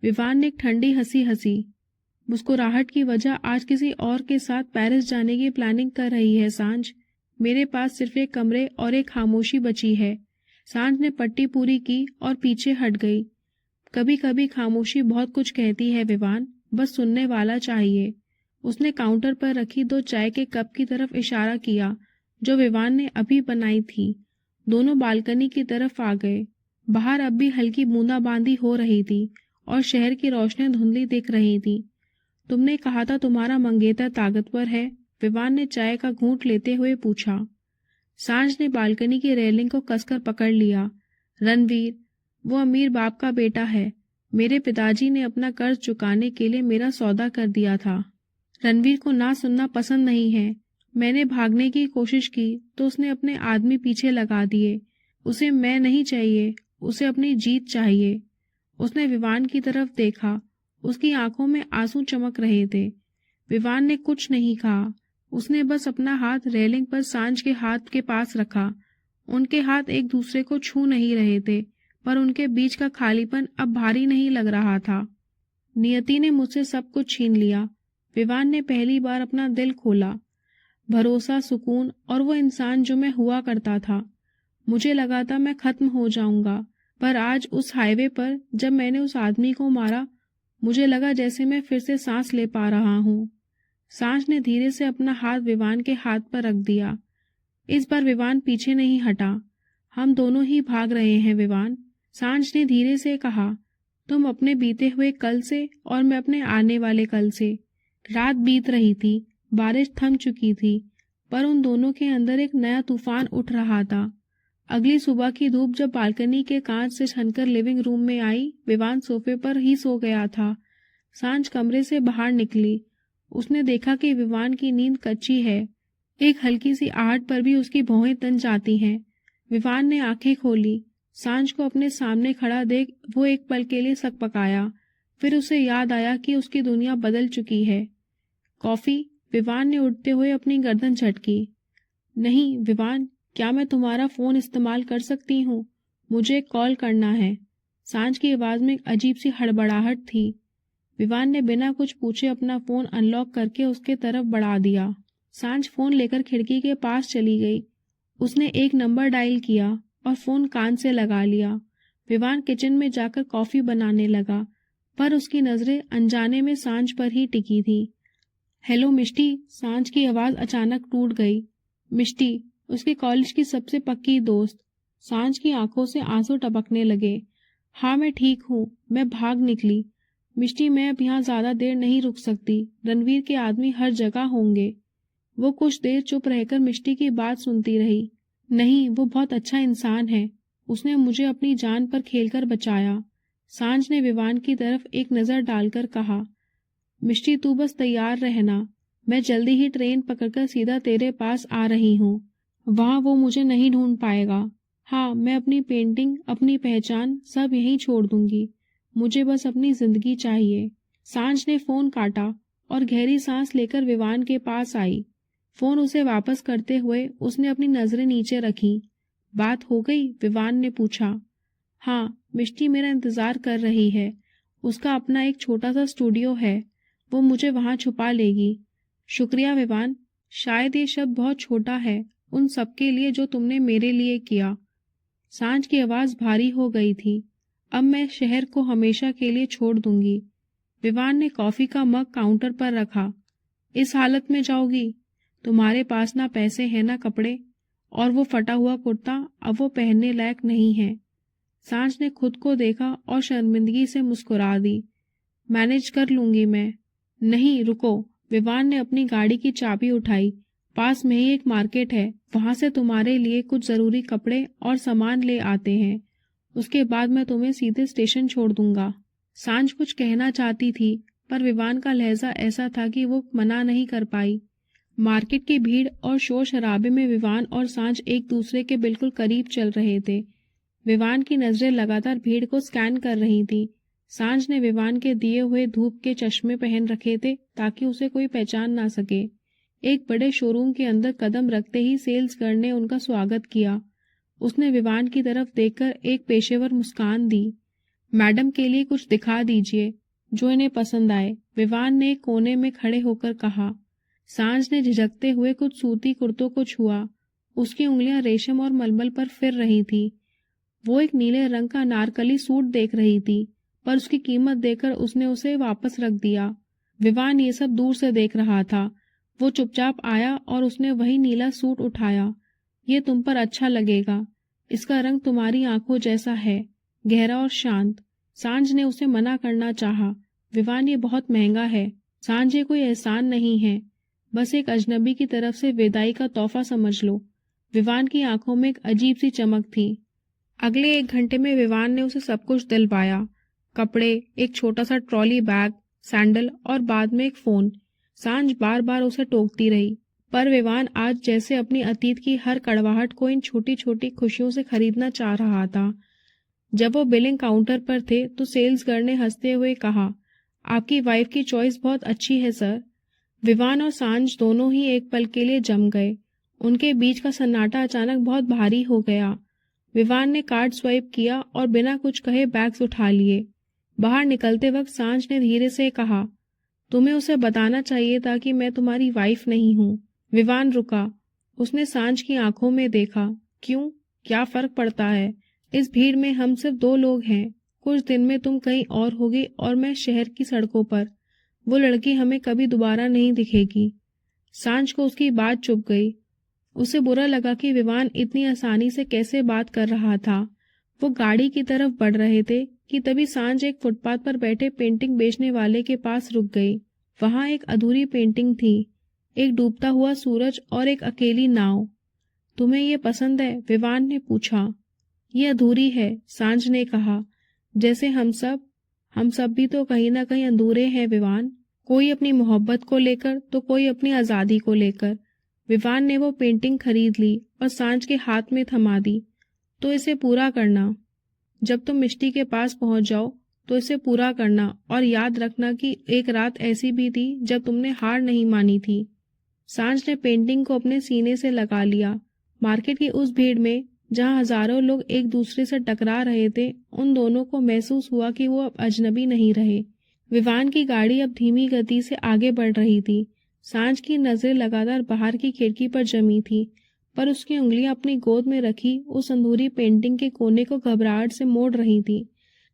विवान ने एक ठंडी हंसी हंसी। मुस्कुराहट की वजह आज किसी और के साथ पेरिस जाने की प्लानिंग कर रही है सांझ। मेरे पास सिर्फ एक कमरे और एक खामोशी बची है। सांझ ने पट्टी पूरी की और पीछे हट गई। कभी कभी खामोशी बहुत कुछ कहती है विवान, बस सुनने वाला चाहिए। उसने काउंटर पर रखी 2 चाय के कप की तरफ इशारा किया जो विवान ने अभी बनाई थी। दोनों बालकनी की तरफ आ गए। बाहर अब भी हल्की बूंदाबांदी हो रही थी और शहर की रोशनी धुंधली दिख रही थी। तुमने कहा था तुम्हारा मंगेतर ताकतवर है, विवान ने चाय का घूंट लेते हुए पूछा। सांझ ने बालकनी की रेलिंग को कसकर पकड़ लिया। रणवीर, वो अमीर बाप का बेटा है। मेरे पिताजी ने अपना कर्ज चुकाने के लिए मेरा सौदा कर दिया था। रणवीर को ना सुनना पसंद नहीं है। मैंने भागने की कोशिश की तो उसने अपने आदमी पीछे लगा दिए। उसे मैं नहीं चाहिए, उसे अपनी जीत चाहिए। उसने विवान की तरफ देखा। उसकी आंखों में आंसू चमक रहे थे। विवान ने कुछ नहीं कहा। उसने बस अपना हाथ रेलिंग पर सांझ के हाथ के पास रखा। उनके हाथ एक दूसरे को छू नहीं रहे थे, पर उनके बीच का खालीपन अब भारी नहीं लग रहा था। नियति ने मुझसे सब कुछ छीन लिया। विवान ने पहली बार अपना दिल खोला। भरोसा, सुकून और वो इंसान जो मैं हुआ करता था। मुझे लगा था मैं खत्म हो जाऊंगा, पर आज उस हाईवे पर जब मैंने उस आदमी को मारा, मुझे लगा जैसे मैं फिर से सांस ले पा रहा हूँ। सांझ ने धीरे से अपना हाथ विवान के हाथ पर रख दिया। इस बार विवान पीछे नहीं हटा। हम दोनों ही भाग रहे हैं विवान, सांझ ने धीरे से कहा। तुम अपने बीते हुए कल से और मैं अपने आने वाले कल से। रात बीत रही थी, बारिश थम चुकी थी, पर उन दोनों के अंदर एक नया तूफान उठ रहा था। अगली सुबह की धूप जब बालकनी के कांच से छनकर लिविंग रूम में आई, विवान सोफे पर ही सो गया था। सांझ कमरे से बाहर निकली। उसने देखा कि विवान की नींद कच्ची है। एक हल्की सी आहट पर भी उसकी भौहें तन जाती हैं। विवान ने आंखें खोली। सांझ को अपने सामने खड़ा देख वो एक पल के लिए सकपकाया। फिर उसे याद आया कि उसकी दुनिया बदल चुकी है। कॉफी? विवान ने उठते हुए अपनी गर्दन झटकी। नहीं विवान, क्या मैं तुम्हारा फोन इस्तेमाल कर सकती हूँ? मुझे एक कॉल करना है। सांझ की आवाज में एक अजीब सी हड़बड़ाहट थी। विवान ने बिना कुछ पूछे अपना फोन अनलॉक करके उसके तरफ बढ़ा दिया। सांझ फोन लेकर खिड़की के पास चली गई। उसने एक नंबर डायल किया और फोन कान से लगा लिया। विवान किचन में जाकर कॉफी बनाने लगा, पर उसकी नजरें अनजाने में सांझ पर ही टिकी थी। हेलो मिष्टी, सांझ की आवाज अचानक टूट गई। मिष्टी, उसके कॉलेज की सबसे पक्की दोस्त। सांझ की आंखों से आंसू टपकने लगे। हाँ मैं ठीक हूँ, मैं भाग निकली। मिष्टी, मैं अब यहाँ ज्यादा देर नहीं रुक सकती। रणवीर के आदमी हर जगह होंगे। वो कुछ देर चुप रहकर मिष्टी की बात सुनती रही। नहीं, वो बहुत अच्छा इंसान है। उसने मुझे अपनी जान पर खेलकर बचाया। सांझ ने विवान की तरफ एक नजर डालकर कहा। मिष्टी, तू बस तैयार रहना। मैं जल्दी ही ट्रेन पकड़कर सीधा तेरे पास आ रही हूँ। वहाँ वो मुझे नहीं ढूंढ पाएगा। हाँ, मैं अपनी पेंटिंग, अपनी पहचान सब यहीं छोड़ दूंगी। मुझे बस अपनी जिंदगी चाहिए। सांझ ने फोन काटा और गहरी सांस लेकर विवान के पास आई। फोन उसे वापस करते हुए उसने अपनी नजरें नीचे रखी। बात हो गई? विवान ने पूछा। हाँ, मिष्टी मेरा इंतजार कर रही है। उसका अपना एक छोटा सा स्टूडियो है। वो मुझे वहां छुपा लेगी। शुक्रिया विवान। शायद ये शब्द बहुत छोटा है उन सबके लिए जो तुमने मेरे लिए किया। सांझ की आवाज भारी हो गई थी। अब मैं शहर को हमेशा के लिए छोड़ दूंगी। विवान ने कॉफी का मग काउंटर पर रखा। इस हालत में जाओगी? तुम्हारे पास ना पैसे हैं ना कपड़े, और वो फटा हुआ कुर्ता अब वो पहनने लायक नहीं है। सांझ ने खुद को देखा और शर्मिंदगी से मुस्कुरा दी। मैनेज कर लूंगी मैं। नहीं, रुको। विवान ने अपनी गाड़ी की चाबी उठाई। पास में ही एक मार्केट है, वहां से तुम्हारे लिए कुछ जरूरी कपड़े और सामान ले आते हैं। उसके बाद मैं तुम्हें सीधे स्टेशन छोड़ दूंगा। सांझ कुछ कहना चाहती थी, पर विवान का लहजा ऐसा था कि वो मना नहीं कर पाई। मार्केट की भीड़ और शोर शराबे में विवान और सांझ एक दूसरे के बिल्कुल करीब चल रहे थे। विवान की नजरें लगातार भीड़ को स्कैन कर रही थी। सांझ ने विवान के दिए हुए धूप के चश्मे पहन रखे थे ताकि उसे कोई पहचान ना सके। एक बड़े शोरूम के अंदर कदम रखते ही सेल्स गर्ल ने उनका स्वागत किया। उसने विवान की तरफ देखकर एक पेशेवर मुस्कान दी। मैडम के लिए कुछ दिखा दीजिए जो इन्हें पसंद आए, विवान ने एक कोने में खड़े होकर कहा। सांझ ने झिझकते हुए कुछ सूती कुर्तों को छुआ। उसकी उंगलियां रेशम और मलमल पर फिर रही थी। वो एक नीले रंग का अनारकली सूट देख रही थी, पर उसकी कीमत देकर उसने उसे वापस रख दिया। विवान ये सब दूर से देख रहा था। वो चुपचाप आया और उसने वही नीला सूट उठाया। ये तुम पर अच्छा लगेगा। इसका रंग तुम्हारी आंखों जैसा है, गहरा और शांत। सांझ ने उसे मना करना चाहा। विवान, ये बहुत महंगा है। सांझ, ये कोई एहसान नहीं है, बस एक अजनबी की तरफ से विदाई का तोहफा समझ लो। विवान की आंखों में एक अजीब सी चमक थी। अगले 1 घंटे में विवान ने उसे सब कुछ दिलवाया। कपड़े, एक छोटा सा ट्रॉली बैग, सैंडल और बाद में एक फोन। सांझ बार बार उसे टोकती रही, पर विवान आज जैसे अपनी अतीत की हर कड़वाहट को इन छोटी छोटी खुशियों से खरीदना चाह रहा था। जब वो बिलिंग काउंटर पर थे तो सेल्स गर्ल ने हंसते हुए कहा, आपकी वाइफ की चॉइस बहुत अच्छी है सर। विवान और सांझ दोनों ही एक पल के लिए जम गए। उनके बीच का सन्नाटा अचानक बहुत भारी हो गया। विवान ने कार्ड स्वाइप किया और बिना कुछ कहे बैग्स उठा लिए। बाहर निकलते वक्त सांझ ने धीरे से कहा, तुम्हें उसे बताना चाहिए था कि मैं तुम्हारी वाइफ नहीं हूँ। विवान रुका। उसने सांझ की आंखों में देखा। क्यों, क्या फर्क पड़ता है? इस भीड़ में हम सिर्फ 2 लोग हैं। कुछ दिन में तुम कहीं और होगी और मैं शहर की सड़कों पर। वो लड़की हमें कभी दोबारा नहीं दिखेगी। सांझ को उसकी बात चुभ गई। उसे बुरा लगा कि विवान इतनी आसानी से कैसे बात कर रहा था। वो गाड़ी की तरफ बढ़ रहे थे कि तभी सांझ एक फुटपाथ पर बैठे पेंटिंग बेचने वाले के पास रुक गई। वहां एक अधूरी पेंटिंग थी, एक डूबता हुआ सूरज और एक अकेली नाव। तुम्हें ये पसंद है? विवान ने पूछा। ये अधूरी है, सांझ ने कहा। जैसे हम सब भी तो कहीं ना कहीं अधूरे हैं विवान। कोई अपनी मोहब्बत को लेकर तो कोई अपनी आजादी को लेकर। विवान ने वो पेंटिंग खरीद ली और सांझ के हाथ में थमा दी। तो इसे पूरा करना। जब तुम मिष्टी के पास पहुंच जाओ तो इसे पूरा करना, और याद रखना कि एक रात ऐसी भी थी जब तुमने हार नहीं मानी थी। सांझ ने पेंटिंग को अपने सीने से लगा लिया। मार्केट की उस भीड़ में जहां हजारों लोग एक दूसरे से टकरा रहे थे, उन दोनों को महसूस हुआ कि वो अब अजनबी नहीं रहे। विवान की गाड़ी अब धीमी गति से आगे बढ़ रही थी। सांझ की नजरें लगातार बाहर की खिड़की पर जमी थी, पर उसकी उंगलियां अपनी गोद में रखी उस अंधूरी पेंटिंग के कोने को घबराहट से मोड़ रही थी।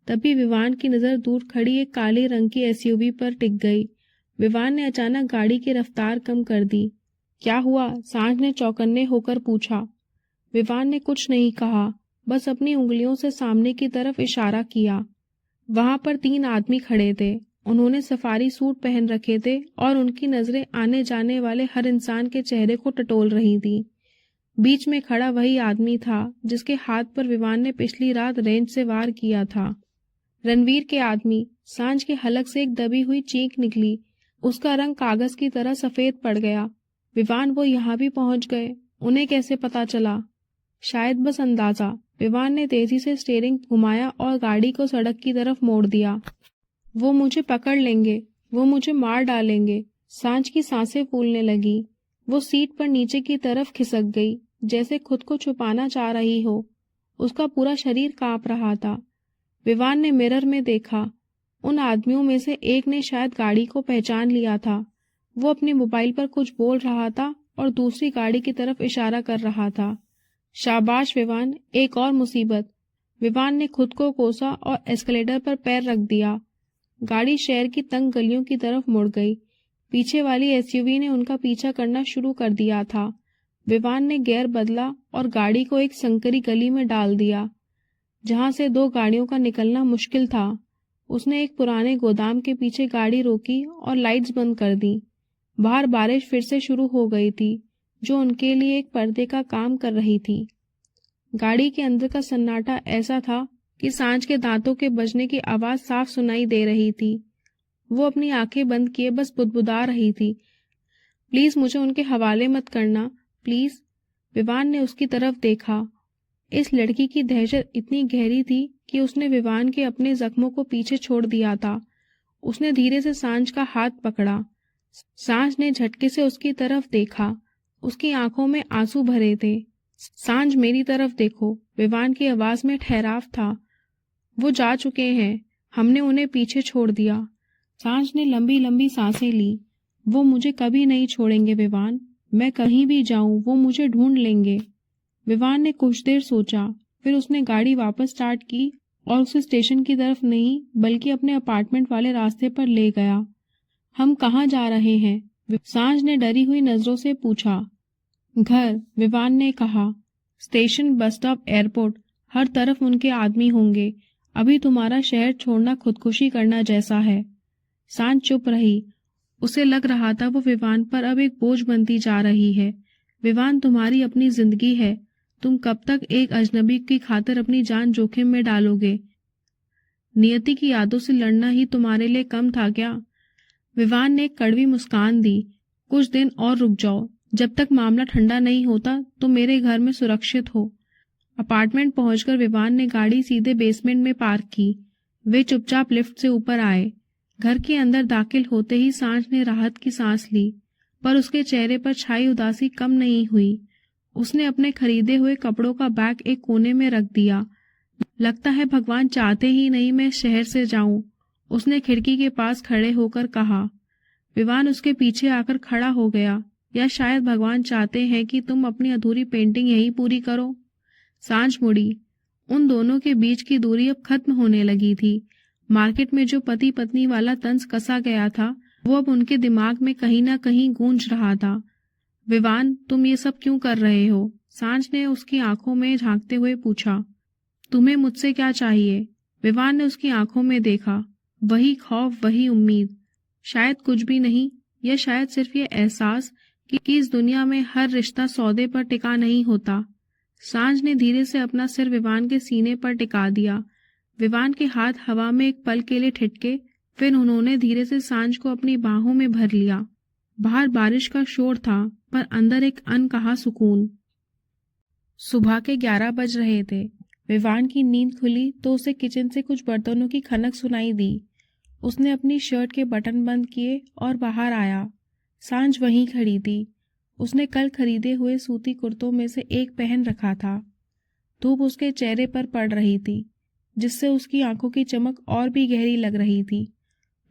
तभी विवान की नजर दूर खड़ी एक काले रंग की एसयूवी पर टिक गई। विवान ने अचानक गाड़ी की रफ्तार कम कर दी। क्या हुआ? सांझ ने चौकन्ने होकर पूछा। विवान ने कुछ नहीं कहा, बस अपनी उंगलियों से सामने की तरफ इशारा किया। वहां पर 3 आदमी खड़े थे। उन्होंने सफारी सूट पहन रखे थे और उनकी नजरें आने जाने वाले हर इंसान के चेहरे को टटोल रही थी। बीच में खड़ा वही आदमी था जिसके हाथ पर विवान ने पिछली रात रेंज से वार किया था। रणवीर के आदमी। सांझ के हलक से एक दबी हुई चीख निकली। उसका रंग कागज की तरह सफेद पड़ गया। विवान, वो यहाँ भी पहुंच गए? उन्हें कैसे पता चला? शायद बस अंदाजा। विवान ने तेजी से स्टीयरिंग घुमाया और गाड़ी को सड़क की तरफ मोड़ दिया। वो मुझे पकड़ लेंगे, वो मुझे मार डालेंगे। सांझ की सांसें फूलने लगी। वो सीट पर नीचे की तरफ खिसक गई, जैसे खुद को छुपाना चाह रही हो। उसका पूरा शरीर कांप रहा था। विवान ने मिरर में देखा। उन आदमियों में से एक ने शायद गाड़ी को पहचान लिया था। वो अपने मोबाइल पर कुछ बोल रहा था और दूसरी गाड़ी की तरफ इशारा कर रहा था। शाबाश विवान, एक और मुसीबत। विवान ने खुद को कोसा और एस्केलेटर पर पैर रख दिया। गाड़ी शहर की तंग गलियों की तरफ मुड़ गई। पीछे वाली एसयूवी ने उनका पीछा करना शुरू कर दिया था। विवान ने गियर बदला और गाड़ी को एक संकरी गली में डाल दिया, जहां से 2 गाड़ियों का निकलना मुश्किल था। उसने एक पुराने गोदाम के पीछे गाड़ी रोकी और लाइट्स बंद कर दी। बाहर बारिश फिर से शुरू हो गई थी, जो उनके लिए एक पर्दे का काम कर रही थी। गाड़ी के अंदर का सन्नाटा ऐसा था कि सांझ के दांतों के बजने की आवाज साफ सुनाई दे रही थी। वो अपनी आंखें बंद किए बस बुदबुदा रही थी। प्लीज मुझे उनके हवाले मत करना, प्लीज। विवान ने उसकी तरफ देखा। इस लड़की की दहशत इतनी गहरी थी कि उसने विवान के अपने जख्मों को पीछे छोड़ दिया था। उसने धीरे से सांझ का हाथ पकड़ा। सांझ ने झटके से उसकी तरफ देखा। उसकी आंखों में आंसू भरे थे। सांझ, मेरी तरफ देखो। विवान की आवाज में ठहराव था। वो जा चुके हैं, हमने उन्हें पीछे छोड़ दिया। सांझ ने लंबी लंबी सांसें ली। वो मुझे कभी नहीं छोड़ेंगे विवान, मैं कहीं भी जाऊं वो मुझे ढूंढ लेंगे। विवान ने कुछ देर सोचा, फिर उसने गाड़ी वापस स्टार्ट की और उसे स्टेशन की तरफ नहीं बल्कि अपने अपार्टमेंट वाले रास्ते पर ले गया। हम कहाँ जा रहे हैं? सांझ ने डरी हुई नजरों से पूछा। घर, विवान ने कहा। स्टेशन, बस स्टॉप, एयरपोर्ट, हर तरफ उनके आदमी होंगे। अभी तुम्हारा शहर छोड़ना खुदकुशी करना जैसा है। सांझ चुप रही। उसे लग रहा था वो विवान पर अब एक बोझ बनती जा रही है। विवान, तुम्हारी अपनी जिंदगी है, तुम कब तक एक अजनबी की खातिर अपनी जान जोखिम में डालोगे? नियति की यादों से लड़ना ही तुम्हारे लिए कम था क्या? विवान ने एक कड़वी मुस्कान दी। कुछ दिन और रुक जाओ, जब तक मामला ठंडा नहीं होता तो मेरे घर में सुरक्षित हो। अपार्टमेंट पहुंचकर विवान ने गाड़ी सीधे बेसमेंट में पार्क की। वे चुपचाप लिफ्ट से ऊपर आए। घर के अंदर दाखिल होते ही सांझ ने राहत की सांस ली, पर उसके चेहरे पर छाई उदासी कम नहीं हुई। उसने अपने खरीदे हुए कपड़ों का बैग एक कोने में रख दिया। लगता है भगवान चाहते ही नहीं मैं शहर से जाऊं, उसने खिड़की के पास खड़े होकर कहा। विवान उसके पीछे आकर खड़ा हो गया। या शायद भगवान चाहते हैं कि तुम अपनी अधूरी पेंटिंग यहीं पूरी करो। सांझ मुड़ी। उन दोनों के बीच की दूरी अब खत्म होने लगी थी। मार्केट में जो पति पत्नी वाला तंज कसा गया था वो अब उनके दिमाग में कहीं ना कहीं गूंज रहा था। विवान, तुम ये सब क्यों कर रहे हो? सांझ ने उसकी आंखों में झांकते हुए पूछा। तुम्हें मुझसे क्या चाहिए? विवान ने उसकी आंखों में देखा। वही खौफ, वही उम्मीद। शायद कुछ भी नहीं, या शायद सिर्फ ये एहसास कि इस दुनिया में हर रिश्ता सौदे पर टिका नहीं होता। सांझ ने धीरे से अपना सिर विवान के सीने पर टिका दिया। विवान के हाथ हवा में एक पल के लिए ठिठके, फिर उन्होंने धीरे से सांझ को अपनी बाहों में भर लिया। बाहर बारिश का शोर था, पर अंदर एक अनकहा सुकून। सुबह के 11 बज रहे थे। विवान की नींद खुली तो उसे किचन से कुछ बर्तनों की खनक सुनाई दी। उसने अपनी शर्ट के बटन बंद किए और बाहर आया। सांझ वहीं खड़ी थी। उसने कल खरीदे हुए सूती कुर्तों में से एक पहन रखा था। धूप उसके चेहरे पर पड़ रही थी, जिससे उसकी आंखों की चमक और भी गहरी लग रही थी।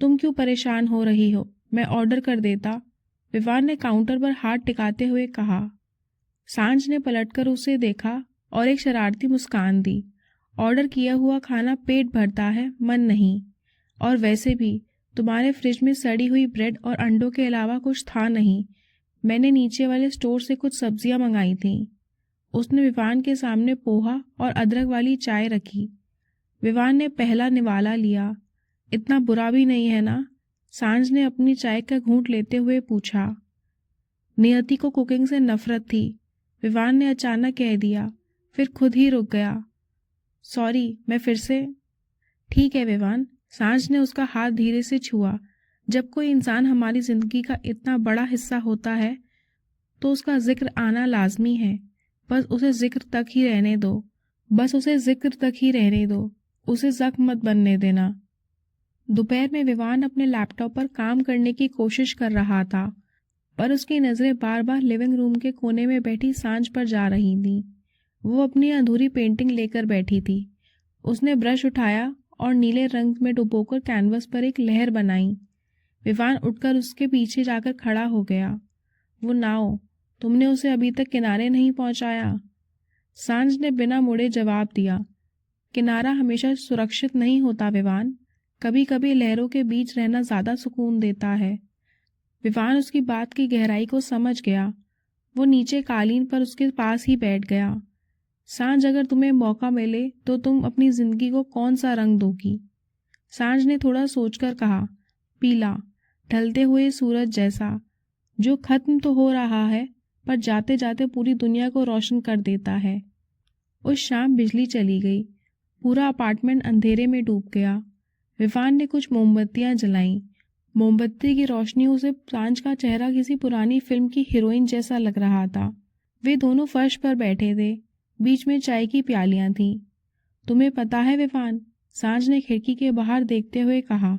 तुम क्यों परेशान हो रही हो? मैं ऑर्डर कर देता, विवान ने काउंटर पर हाथ टिकाते हुए कहा। सांझ ने पलटकर उसे देखा और एक शरारती मुस्कान दी। ऑर्डर किया हुआ खाना पेट भरता है, मन नहीं। और वैसे भी तुम्हारे फ्रिज में सड़ी हुई ब्रेड और अंडों के अलावा कुछ था नहीं। मैंने नीचे वाले स्टोर से कुछ सब्जियां मंगाई थीं। उसने विवान के सामने पोहा और अदरक वाली चाय रखी। विवान ने पहला निवाला लिया। इतना बुरा भी नहीं है ना? सांझ ने अपनी चाय का घूंट लेते हुए पूछा। नियति को कुकिंग से नफरत थी, विवान ने अचानक कह दिया, फिर खुद ही रुक गया। सॉरी, मैं फिर से। ठीक है विवान, सांझ ने उसका हाथ धीरे से छुआ। जब कोई इंसान हमारी जिंदगी का इतना बड़ा हिस्सा होता है तो उसका जिक्र आना लाजमी है। बस उसे जिक्र तक ही रहने दो। बस उसे जिक्र तक ही रहने दो। उसे जख्म मत बनने देना। दोपहर में विवान अपने लैपटॉप पर काम करने की कोशिश कर रहा था, पर उसकी नज़रें बार बार लिविंग रूम के कोने में बैठी सांझ पर जा रही थीं। वो अपनी अधूरी पेंटिंग लेकर बैठी थी। उसने ब्रश उठाया और नीले रंग में डुबोकर कैनवस पर एक लहर बनाई। विवान उठकर उसके पीछे जाकर खड़ा हो गया। वो नाव, तुमने उसे अभी तक किनारे नहीं पहुंचाया? सांझ ने बिना मुड़े जवाब दिया। किनारा हमेशा सुरक्षित नहीं होता विवान। कभी कभी लहरों के बीच रहना ज्यादा सुकून देता है। विवान उसकी बात की गहराई को समझ गया। वो नीचे कालीन पर उसके पास ही बैठ गया। सांझ, अगर तुम्हें मौका मिले तो तुम अपनी जिंदगी को कौन सा रंग दोगी? सांझ ने थोड़ा सोचकर कहा, पीला, ढलते हुए सूरज जैसा, जो खत्म तो हो रहा है पर जाते जाते पूरी दुनिया को रोशन कर देता है। उस शाम बिजली चली गई। पूरा अपार्टमेंट अंधेरे में डूब गया। विवान ने कुछ मोमबत्तियां जलाईं। मोमबत्ती की रोशनियों से सांझ का चेहरा किसी पुरानी फिल्म की हीरोइन जैसा लग रहा था। वे दोनों फर्श पर बैठे थे। बीच में चाय की प्यालियां थीं। तुम्हें पता है विवान, सांझ ने खिड़की के बाहर देखते हुए कहा,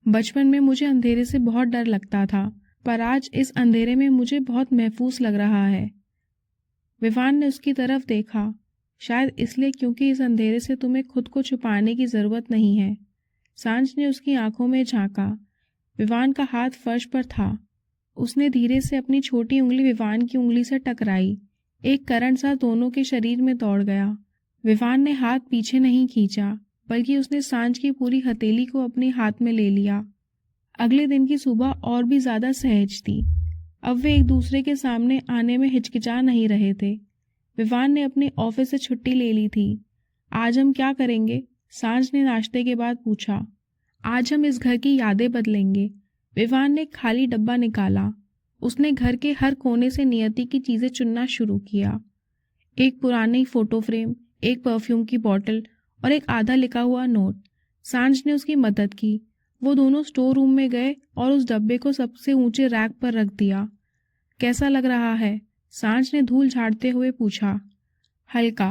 बचपन में मुझे अंधेरे से बहुत डर लगता था, पर आज इस अंधेरे में मुझे बहुत महफूज लग रहा है। विवान ने उसकी तरफ देखा। शायद इसलिए क्योंकि इस अंधेरे से तुम्हें खुद को छुपाने की ज़रूरत नहीं है। सांझ ने उसकी आंखों में झांका। विवान का हाथ फर्श पर था। उसने धीरे से अपनी छोटी उंगली विवान की उंगली से टकराई। एक करंट सा दोनों के शरीर में दौड़ गया। विवान ने हाथ पीछे नहीं खींचा, बल्कि उसने सांझ की पूरी हथेली को अपने हाथ में ले लिया। अगले दिन की सुबह और भी ज्यादा सहज थी। अब वे एक दूसरे के सामने आने में हिचकिचा नहीं रहे थे। विवान ने अपने ऑफिस से छुट्टी ले ली थी। आज हम क्या करेंगे? सांझ ने नाश्ते के बाद पूछा। आज हम इस घर की यादें बदलेंगे। विवान ने खाली डब्बा निकाला। उसने घर के हर कोने से नियति की चीजें चुनना शुरू किया। एक पुरानी फोटो फ्रेम, एक परफ्यूम की बोतल और एक आधा लिखा हुआ नोट। सांझ ने उसकी मदद की। वो दोनों स्टोर रूम में गए और उस डब्बे को सबसे ऊंचे रैक पर रख दिया। कैसा लग रहा है? सांझ ने धूल झाड़ते हुए पूछा। हल्का।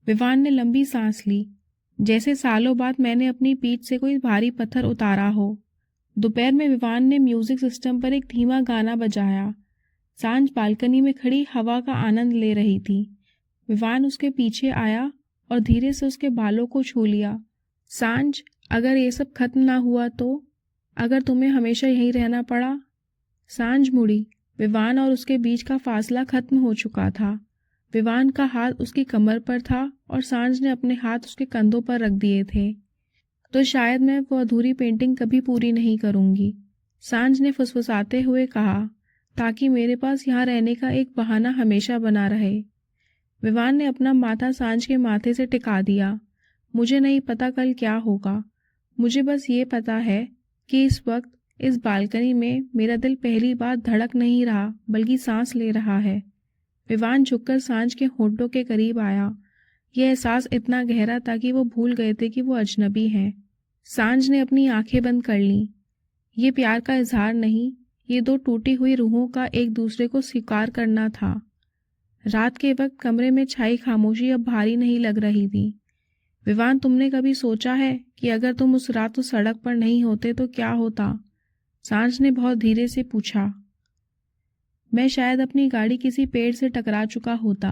विवान ने लंबी सांस ली, जैसे सालों बाद मैंने अपनी पीठ से कोई भारी पत्थर उतारा हो। दोपहर में विवान ने म्यूजिक सिस्टम पर एक धीमा गाना बजाया। सांझ बालकनी में खड़ी हवा का आनंद ले रही थी। विवान उसके पीछे आया और धीरे से उसके बालों को छू लिया। सांझ, अगर ये सब खत्म ना हुआ तो? अगर तुम्हें हमेशा यहीं रहना पड़ा? सांझ मुड़ी। विवान और उसके बीच का फासला खत्म हो चुका था। विवान का हाथ उसकी कमर पर था और सांझ ने अपने हाथ उसके कंधों पर रख दिए थे। तो शायद मैं वो अधूरी पेंटिंग कभी पूरी नहीं करूंगी, सांझ ने फुसफुसाते हुए कहा, ताकि मेरे पास यहाँ रहने का एक बहाना हमेशा बना रहे। विवान ने अपना माथा सांझ के माथे से टिका दिया। मुझे नहीं पता कल क्या होगा। मुझे बस ये पता है कि इस वक्त इस बालकनी में मेरा दिल पहली बार धड़क नहीं रहा, बल्कि सांस ले रहा है। विवान झुककर सांझ के होंठों के करीब आया। यह एहसास इतना गहरा था कि वो भूल गए थे कि वो अजनबी हैं। सांझ ने अपनी आंखें बंद कर लीं। ये प्यार का इजहार नहीं, ये दो टूटी हुई रूहों का एक दूसरे को स्वीकार करना था। रात के वक्त कमरे में छाई खामोशी अब भारी नहीं लग रही थी। विवान, तुमने कभी सोचा है कि अगर तुम उस रात उस सड़क पर नहीं होते तो क्या होता? सांझ ने बहुत धीरे से पूछा। मैं शायद अपनी गाड़ी किसी पेड़ से टकरा चुका होता,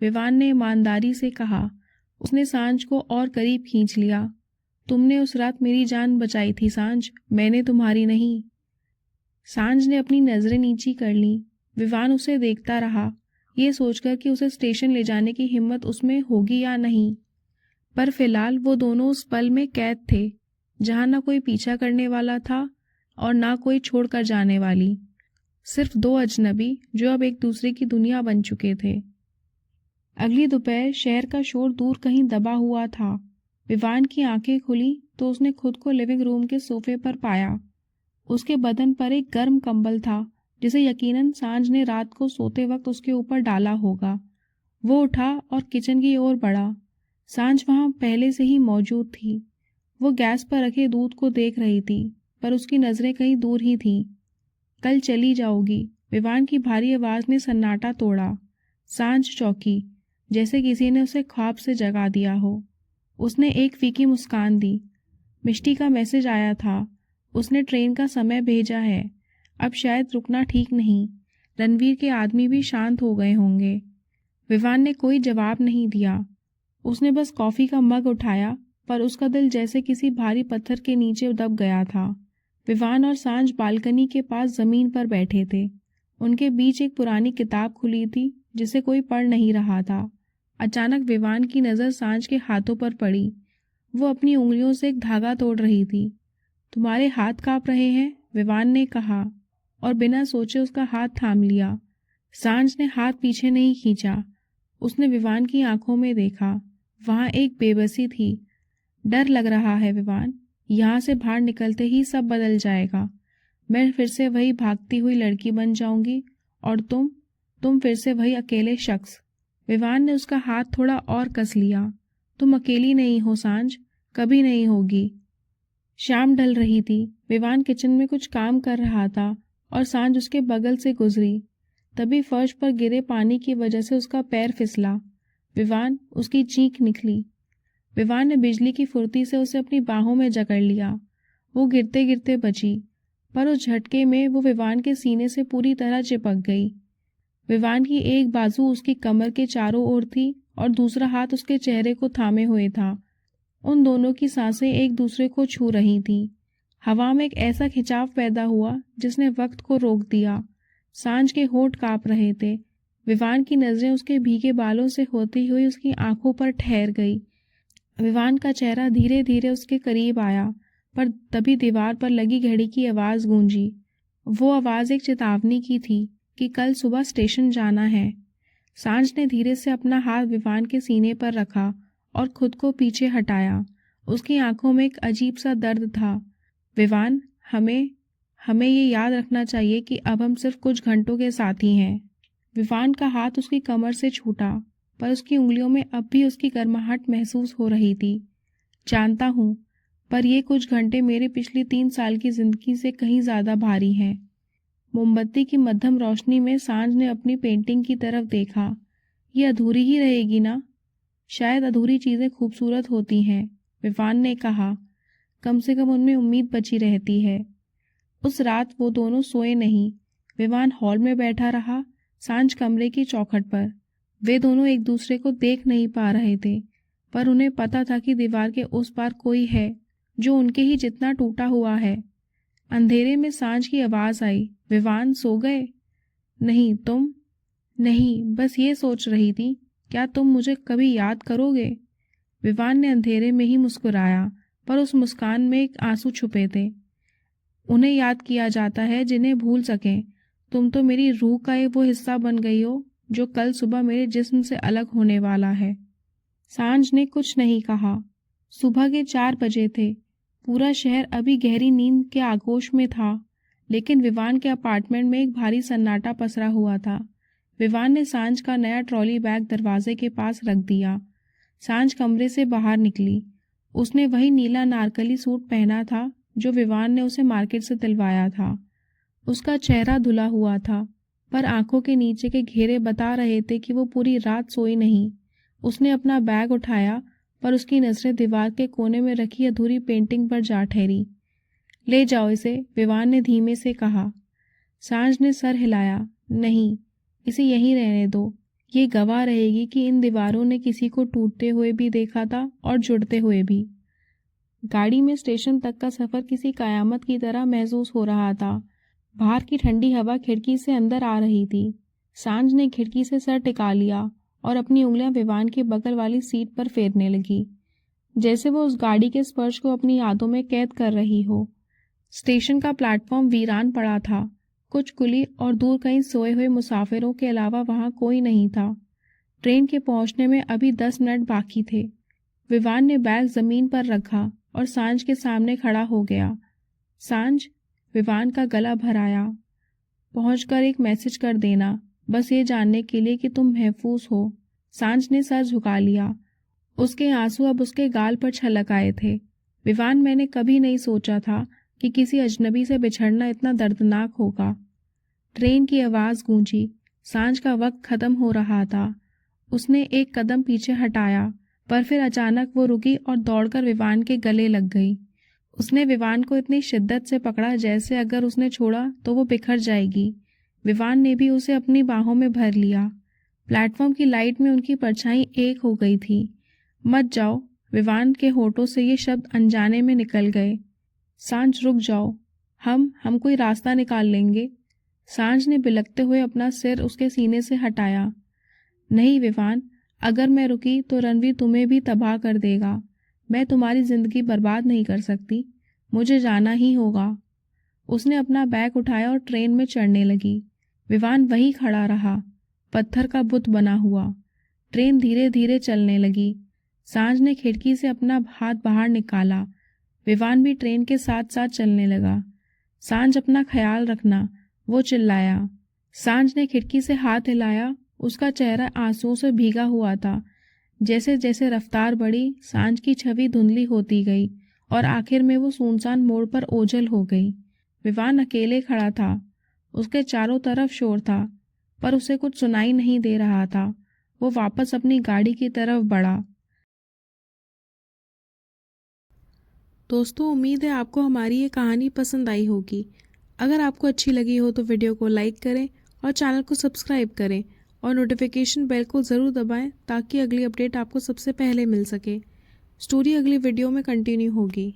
विवान ने ईमानदारी से कहा। उसने सांझ को और करीब खींच लिया। तुमने उस रात मेरी जान बचाई थी सांझ, मैंने तुम्हारी नहीं। सांझ ने अपनी नजरें नीची कर लीं। विवान उसे देखता रहा, ये सोचकर कि उसे स्टेशन ले जाने की हिम्मत उसमें होगी या नहीं। पर फिलहाल वो दोनों उस पल में कैद थे, जहां ना कोई पीछा करने वाला था और ना कोई छोड़कर जाने वाली। सिर्फ दो अजनबी जो अब एक दूसरे की दुनिया बन चुके थे। अगली दोपहर शहर का शोर दूर कहीं दबा हुआ था। विवान की आंखें खुली तो उसने खुद को लिविंग रूम के सोफे पर पाया। उसके बदन पर एक गर्म कंबल था, जिसे यकीनन सांझ ने रात को सोते वक्त उसके ऊपर डाला होगा। वो उठा और किचन की ओर बढ़ा। सांझ वहां पहले से ही मौजूद थी। वो गैस पर रखे दूध को देख रही थी, पर उसकी नजरें कहीं दूर ही थीं। कल चली जाओगी, विवान की भारी आवाज ने सन्नाटा तोड़ा। सांझ चौंकी, जैसे किसी ने उसे ख्वाब से जगा दिया हो। उसने एक फीकी मुस्कान दी। मिष्टी का मैसेज आया था। उसने ट्रेन का समय भेजा है। अब शायद रुकना ठीक नहीं। रणवीर के आदमी भी शांत हो गए होंगे। विवान ने कोई जवाब नहीं दिया। उसने बस कॉफी का मग उठाया, पर उसका दिल जैसे किसी भारी पत्थर के नीचे दब गया था। विवान और सांझ बालकनी के पास जमीन पर बैठे थे। उनके बीच एक पुरानी किताब खुली थी, जिसे कोई पढ़ नहीं रहा था। अचानक विवान की नज़र सांझ के हाथों पर पड़ी। वो अपनी उंगलियों से एक धागा तोड़ रही थी। तुम्हारे हाथ कांप रहे हैं, विवान ने कहा, और बिना सोचे उसका हाथ थाम लिया। सांझ ने हाथ पीछे नहीं खींचा। उसने विवान की आंखों में देखा। वहां एक बेबसी थी। डर लग रहा है विवान, यहाँ से बाहर निकलते ही सब बदल जाएगा। मैं फिर से वही भागती हुई लड़की बन जाऊंगी और तुम फिर से वही अकेले शख्स। विवान ने उसका हाथ थोड़ा और कस लिया। तुम अकेली नहीं हो सांझ, कभी नहीं होगी। शाम ढल रही थी। विवान किचन में कुछ काम कर रहा था और सांझ उसके बगल से गुजरी। तभी फर्श पर गिरे पानी की वजह से उसका पैर फिसला। विवान, उसकी चीख निकली। विवान ने बिजली की फुर्ती से उसे अपनी बाहों में जकड़ लिया। वो गिरते गिरते बची, पर उस झटके में वो विवान के सीने से पूरी तरह चिपक गई। विवान की एक बाजू उसकी कमर के चारों ओर थी और दूसरा हाथ उसके चेहरे को थामे हुए था। उन दोनों की सांसें एक दूसरे को छू रही थीं। हवा में एक ऐसा खिंचाव पैदा हुआ जिसने वक्त को रोक दिया। सांझ के होंठ कांप रहे थे। विवान की नजरें उसके भीगे बालों से होती हुई उसकी आंखों पर ठहर गई। विवान का चेहरा धीरे धीरे उसके करीब आया, पर तभी दीवार पर लगी घड़ी की आवाज गूंजी। वो आवाज एक चेतावनी की थी कि कल सुबह स्टेशन जाना है। सांझ ने धीरे से अपना हाथ विवान के सीने पर रखा और खुद को पीछे हटाया। उसकी आंखों में एक अजीब सा दर्द था। विवान, हमें हमें ये याद रखना चाहिए कि अब हम सिर्फ कुछ घंटों के साथी हैं। विवान का हाथ उसकी कमर से छूटा, पर उसकी उंगलियों में अब भी उसकी गर्माहट महसूस हो रही थी। जानता हूँ, पर ये कुछ घंटे मेरे पिछली 3 साल की जिंदगी से कहीं ज्यादा भारी हैं। मोमबत्ती की मध्यम रोशनी में सांझ ने अपनी पेंटिंग की तरफ देखा। ये अधूरी ही रहेगी ना? शायद अधूरी चीजें खूबसूरत होती हैं, विवान ने कहा। कम से कम उनमें उम्मीद बची रहती है। उस रात वो दोनों सोए नहीं। विवान हॉल में बैठा रहा, सांझ कमरे की चौखट पर। वे दोनों एक दूसरे को देख नहीं पा रहे थे, पर उन्हें पता था कि दीवार के उस पार कोई है जो उनके ही जितना टूटा हुआ है। अंधेरे में सांझ की आवाज आई, विवान, सो गए? नहीं, तुम? नहीं, बस ये सोच रही थी, क्या तुम मुझे कभी याद करोगे? विवान ने अंधेरे में ही मुस्कुराया, पर उस मुस्कान में एक आंसू छुपे थे। उन्हें याद किया जाता है जिन्हें भूल सकें। तुम तो मेरी रूह का वो हिस्सा बन गई हो जो कल सुबह मेरे जिस्म से अलग होने वाला है। सांझ ने कुछ नहीं कहा। सुबह के 4 बजे थे। पूरा शहर अभी गहरी नींद के आगोश में था, लेकिन विवान के अपार्टमेंट में एक भारी सन्नाटा पसरा हुआ था। विवान ने सांझ का नया ट्रॉली बैग दरवाजे के पास रख दिया। सांझ कमरे से बाहर निकली। उसने वही नीला नारकली सूट पहना था जो विवान ने उसे मार्केट से दिलवाया था। उसका चेहरा धुला हुआ था, पर आंखों के नीचे के घेरे बता रहे थे कि वो पूरी रात सोई नहीं। उसने अपना बैग उठाया, पर उसकी नजरें दीवार के कोने में रखी अधूरी पेंटिंग पर जा ठहरी। ले जाओ इसे, विवान ने धीमे से कहा। सांझ ने सर हिलाया। नहीं, इसे यहीं रहने दो। ये गवाह रहेगी कि इन दीवारों ने किसी को टूटते हुए भी देखा था और जुड़ते हुए भी। गाड़ी में स्टेशन तक का सफर किसी कयामत की तरह महसूस हो रहा था। बाहर की ठंडी हवा खिड़की से अंदर आ रही थी। सांझ ने खिड़की से सर टिका लिया और अपनी उंगलियां विवान के बगल वाली सीट पर फेरने लगी, जैसे वो उस गाड़ी के स्पर्श को अपनी यादों में कैद कर रही हो। स्टेशन का प्लेटफॉर्म वीरान पड़ा था। कुछ कुली और दूर कहीं सोए हुए मुसाफिरों के अलावा वहां कोई नहीं था। ट्रेन के पहुंचने में अभी 10 मिनट बाकी थे। विवान ने बैग जमीन पर रखा और सांझ के सामने खड़ा हो गया। सांझ, विवान का गला भर आया। पहुंचकर एक मैसेज कर देना, बस ये जानने के लिए कि तुम महफूज हो। सांझ ने सर झुका लिया। उसके आंसू अब उसके गाल पर छलक आए थे। विवान, मैंने कभी नहीं सोचा था कि किसी अजनबी से बिछड़ना इतना दर्दनाक होगा। ट्रेन की आवाज गूंजी। सांझ का वक्त खत्म हो रहा था। उसने एक कदम पीछे हटाया, पर फिर अचानक वो रुकी और दौड़कर विवान के गले लग गई। उसने विवान को इतनी शिद्दत से पकड़ा जैसे अगर उसने छोड़ा तो वो बिखर जाएगी। विवान ने भी उसे अपनी बाहों में भर लिया। प्लेटफॉर्म की लाइट में उनकी परछाई एक हो गई थी। मत जाओ, विवान के होठों से ये शब्द अनजाने में निकल गए। सांझ, रुक जाओ, हम कोई रास्ता निकाल लेंगे। सांझ ने बिलखते हुए अपना सिर उसके सीने से हटाया। नहीं विवान, अगर मैं रुकी तो रणवीर तुम्हें भी तबाह कर देगा। मैं तुम्हारी जिंदगी बर्बाद नहीं कर सकती। मुझे जाना ही होगा। उसने अपना बैग उठाया और ट्रेन में चढ़ने लगी। विवान वहीं खड़ा रहा, पत्थर का बुत बना हुआ। ट्रेन धीरे धीरे चलने लगी। सांझ ने खिड़की से अपना हाथ बाहर निकाला। विवान भी ट्रेन के साथ साथ चलने लगा। सांझ, अपना ख्याल रखना, वो चिल्लाया। सांझ ने खिड़की से हाथ हिलाया। उसका चेहरा आंसुओं से भीगा हुआ था। जैसे जैसे रफ्तार बढ़ी, सांझ की छवि धुंधली होती गई और आखिर में वो सुनसान मोड़ पर ओझल हो गई। विवान अकेले खड़ा था। उसके चारों तरफ शोर था, पर उसे कुछ सुनाई नहीं दे रहा था। वो वापस अपनी गाड़ी की तरफ बढ़ा। दोस्तों, उम्मीद है आपको हमारी ये कहानी पसंद आई होगी। अगर आपको अच्छी लगी हो तो वीडियो को लाइक करें और चैनल को सब्सक्राइब करें और नोटिफिकेशन बेल को ज़रूर दबाएं ताकि अगली अपडेट आपको सबसे पहले मिल सके। स्टोरी अगली वीडियो में कंटिन्यू होगी।